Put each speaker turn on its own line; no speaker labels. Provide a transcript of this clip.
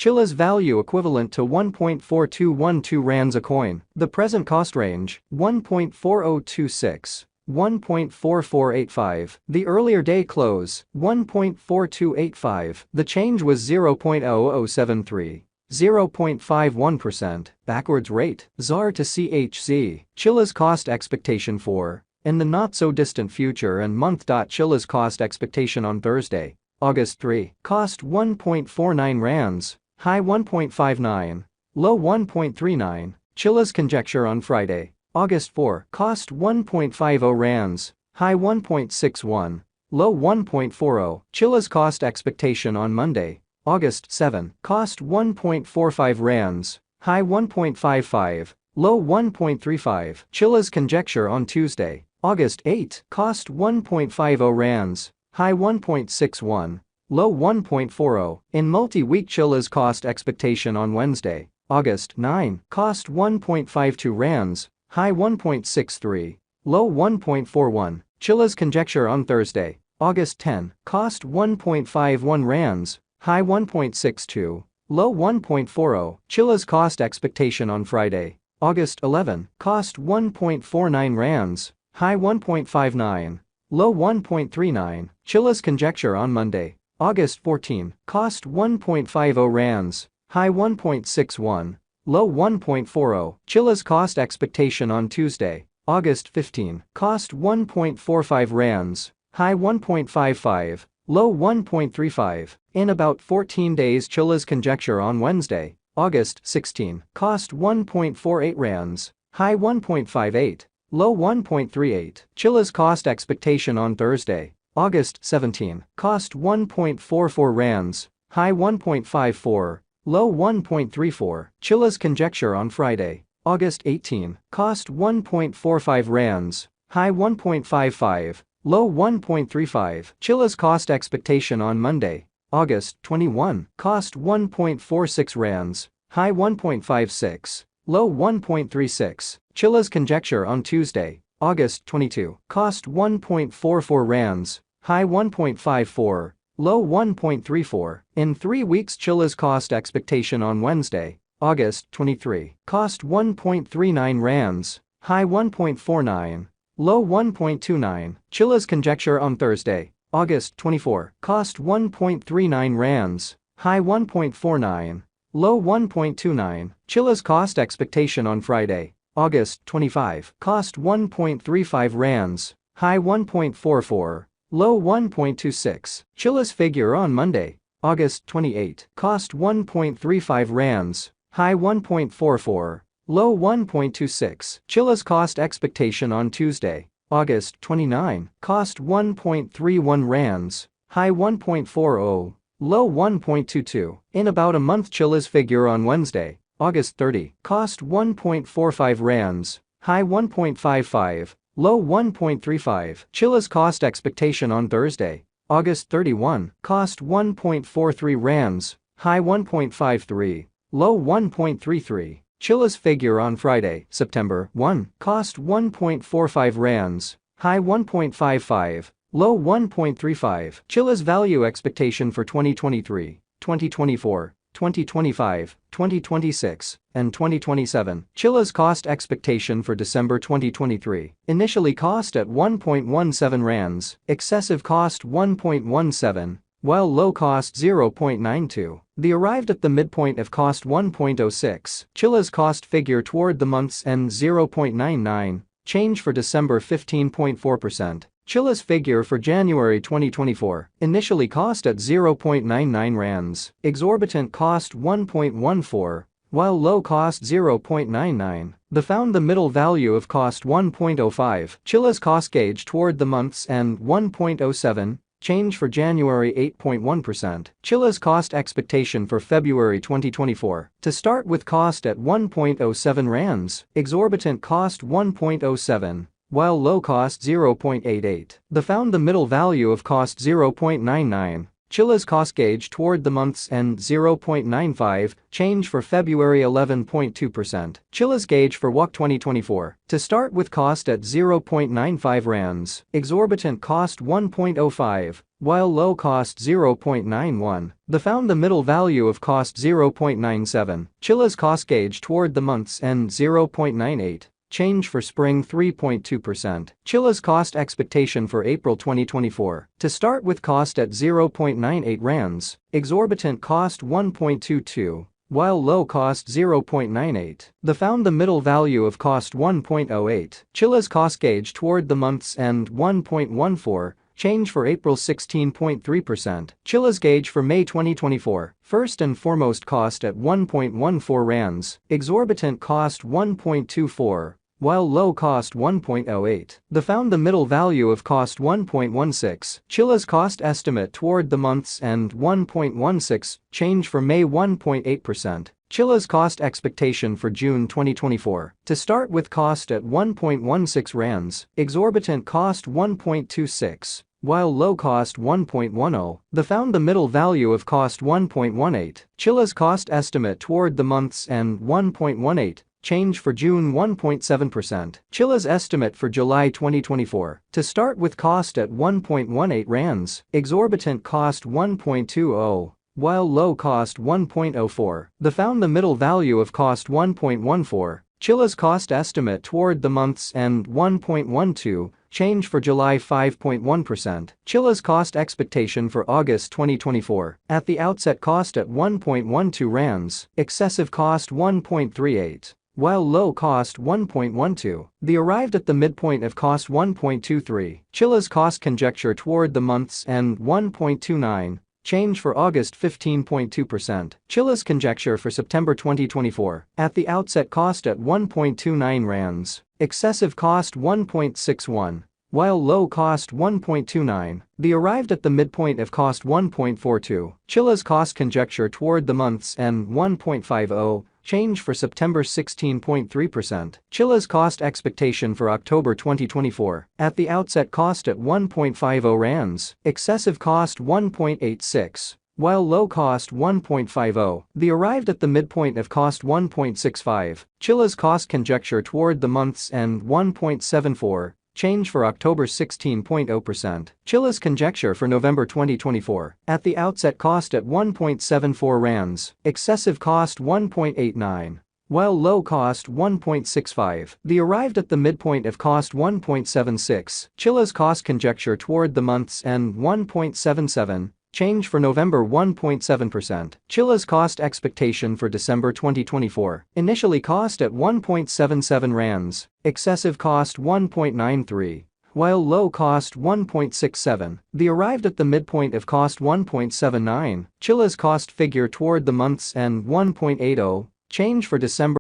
Chiliz value equivalent to 1.4212 rands a coin. The present cost range, 1.4026. 1.4485. The earlier day close, 1.4285. The change was 0.0073. 0.51%. Backwards rate, ZAR to CHZ. Chiliz cost expectation for, in the not-so-distant future and month. Chiliz cost expectation on Thursday, August 3. Cost 1.49 rands, high 1.59, low 1.39. Chiliz conjecture on Friday, August 4. Cost 1.50 rands, high 1.61, low 1.40. Chiliz cost expectation on Monday, August 7. Cost 1.45 rands, high 1.55, low 1.35. Chiliz conjecture on Tuesday, August 8. Cost 1.50 rands, high 1.61, low 1.40. In multi-week Chiliz cost expectation on Wednesday, August 9. Cost 1.52 rands, high 1.63, low 1.41. Chiliz conjecture on Thursday, August 10. Cost 1.51 rands, high 1.62, low 1.40. Chiliz cost expectation on Friday, August 11. Cost 1.49 rands, high 1.59, low 1.39. Chiliz conjecture on Monday, August 14. Cost 1.50 rands, high 1.61, low 1.40. Chiliz cost expectation on Tuesday, August 15. Cost 1.45 rands, high 1.55, low 1.35. In about 14 days Chiliz conjecture on Wednesday, August 16. Cost 1.48 rands, high 1.58, low 1.38. Chiliz cost expectation on Thursday, August 17. Cost 1.44 rands, high 1.54, low 1.34. Chiliz conjecture on Friday, August 18. Cost 1.45 rands, high 1.55, low 1.35. Chiliz cost expectation on Monday, August 21. Cost 1.46 rands, high 1.56, low 1.36. Chiliz conjecture on Tuesday, August 22. Cost 1.44 rands, high 1.54, low 1.34. In 3 weeks Chiliz cost expectation on Wednesday, August 23. Cost 1.39 rands, high 1.49, low 1.29. Chiliz conjecture on Thursday, August 24. Cost 1.39 rands, high 1.49, low 1.29. Chiliz cost expectation on Friday, August 25. Cost 1.35 rands, high 1.44, low 1.26. Chiliz figure on Monday, August 28. Cost 1.35 rands, high 1.44, low 1.26. Chiliz cost expectation on Tuesday, August 29. Cost 1.31 rands, high 1.40, low 1.22. In about a month Chiliz figure on Wednesday, August 30. Cost 1.45 rands, high 1.55, low 1.35. Chiliz cost expectation on Thursday, August 31. Cost 1.43 rands, high 1.53, low 1.33. Chiliz figure on Friday, September 1. Cost 1.45 rands, high 1.55, low 1.35. Chiliz value expectation for 2023, 2024, 2025, 2026, and 2027. Chiliz cost expectation for December 2023. Initially cost at 1.17 rands, excessive cost 1.17, while low cost 0.92. The arrived at the midpoint of cost 1.06. Chiliz cost figure toward the month's end 0.99, change for December 15.4%. Chiliz figure for January 2024. Initially cost at 0.99 rands, exorbitant cost 1.14, while low cost 0.99. The found the middle value of cost 1.05. Chiliz cost gauge toward the month's end 1.07, change for January 8.1%. Chiliz cost expectation for February 2024. To start with cost at 1.07 rands, exorbitant cost 1.07, while low cost 0.88. The found the middle value of cost 0.99, Chiliz cost gauge toward the month's end 0.95, change for February 11.2%. Chiliz gauge for WOC 2024. To start with cost at 0.95 rands, exorbitant cost 1.05, while low cost 0.91. The found the middle value of cost 0.97. Chiliz cost gauge toward the month's end 0.98. Change for spring 3.2%. Chiliz cost expectation for April 2024. To start with cost at 0.98 rands, exorbitant cost 1.22, while low cost 0.98. The found the middle value of cost 1.08. Chiliz cost gauge toward the month's end 1.14. Change for April 16.3%. Chiliz gauge for May 2024. First and foremost cost at 1.14 rands, exorbitant cost 1.24, while low cost 1.08. The found the middle value of cost 1.16. Chiliz cost estimate toward the month's end 1.16, change for May 1.8%. Chiliz cost expectation for June 2024. To start with cost at 1.16 rands, exorbitant cost 1.26, while low cost 1.10. The found the middle value of cost 1.18. Chiliz cost estimate toward the month's end 1.18. Change for June 1.7%. Chiliz estimate for July 2024. To start with cost at 1.18 rands, exorbitant cost 1.20, while low cost 1.04. The found the middle value of cost 1.14. Chiliz cost estimate toward the month's end 1.12. Change for July 5.1%. Chiliz cost expectation for August 2024. At the outset cost at 1.12 rands, excessive cost 1.38. While low cost 1.12, the arrived at the midpoint of cost 1.23. Chiliz cost conjecture toward the month's end 1.29, change for August 15.2%. Chiliz conjecture for September 2024. At the outset cost at 1.29 rands, excessive cost 1.61. While low cost 1.29, the arrived at the midpoint of cost 1.42. Chiliz cost conjecture toward the month's end 1.50, change for September 16.3%. Chiliz cost expectation for October 2024. At the outset cost at 1.50 rands, excessive cost 1.86. While low cost 1.50, the arrived at the midpoint of cost 1.65. Chiliz cost conjecture toward the month's end 1.74. Change for October 16.0%. Chiliz conjecture for November 2024. At the outset cost at 1.74 rands, excessive cost 1.89. While low cost 1.65, the arrived at the midpoint of cost 1.76. Chiliz cost conjecture toward the month's end 1.77. Change for November 1.7%. Chiliz cost expectation for December 2024. Initially cost at 1.77 rands, excessive cost 1.93. While low cost 1.67, the arrived at the midpoint of cost 1.79. Chiliz cost figure toward the month's end 1.80. Change for December